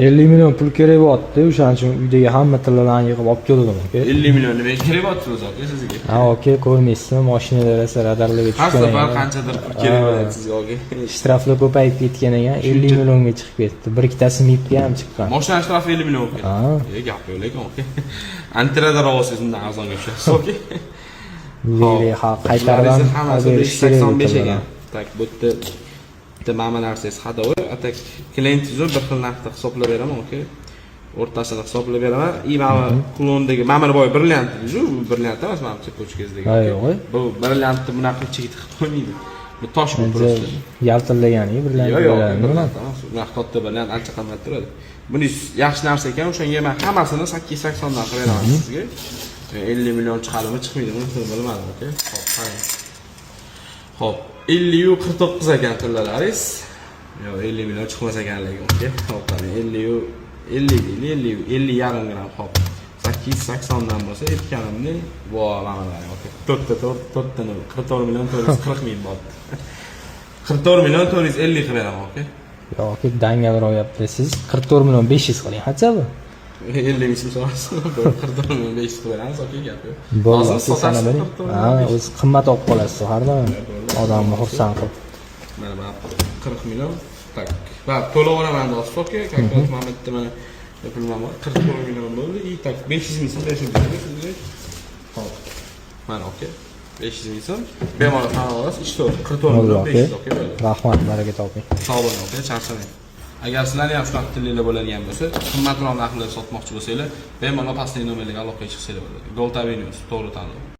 50 million pul kerak bo'lyapti. O'shaning uchun uydagi hamma tillalarni yig'ib olib keldim aka. 50 million nima kerak bo'lyapti o'zi aka sizga? Ha aka, ko'rmaysizmi? Mashinalar radarlarga Har tushgan. safar qanchadir pul kerak bo'lyapti sizga aka. Shtraflar ko'payib ketgan ekan, 50 millionga chiqib ketdi. Bir ikkitasi MIPga ham chiqqan. Mashina shtrafi 50 million aka. Ha. Gap yo'q lekin aka. Antiradar olsangiz undan arzonga tushasiz aka. Veri qaytardan hammasi 85 ekan. Tak bu yerda mana narsangiz xadovi. Atak klientingizni bir xil narxda hisoblab beraman aka. O'rtasini hisoblab beraman. I mana klondagi Mamirboy brilliantni, bu brilliant emas, mana chekkochkazdagi. Ha yo'q. Bu brilliantni bunaqa chekit qilib qo'ymaydi. Bu tosh bu просто. Yaltillagani brilliant. Yo'q, brilliant emas. Bunaqa katta brilliant ancha qimmat turadi. Buni yaxshi narsa ekan, o'shanga men hammasini 880 dan qilib beraman sizga. 50 million chiqadimi, chiqmaydimi, bilmadim aka. Xo'p, qarang. Xo'p, 50 yu 49 ekan tillalaringiz. Yo'q, 50 million chiqmas ekan lekin aka. Xo'p, qarang, 50 yarim gram. Xo'p, 880 dan bo'lsa, aytganimni vo mana aka. 4 nima? 44 million 440 ming bor. 44 million 450 qilib beraman aka. Yo'q aka, dangalroqyapti. Siz 44 million 500 qiling, qanchabi? 50 ming so'rasiz. 44 million 500 qilib beramiz aka, gap yo'q. Hozir sotasiz bering. Ha, o'zi qimmat olib qolasiz har doim. Odamni xursand qilib. Mana 40 million. Tak. Va to'lab olaman do'st aka, kalkulyator mana bitta mana pulman bor. 44 million bo'ldi. I tak 500 ming so'm berishim kerak sizga. Hop. Mana aka. 500 ming so'm. Bemalol qana olasiz. Ishto 44 million 500 aka bo'ldi. Rahmat, baraka toping. Sog' bo'ling aka, charchamang. Agar sizlarning ham shunaqa tillinglar bo'ladigan bo'lsa, qimmatroq narxlarda sotmoqchi bo'lsanglar, bemalol pastdagi nomerlarga aloqaga chiqsanglar bo'ladi. Gold Avenue to'g'ri tanlov.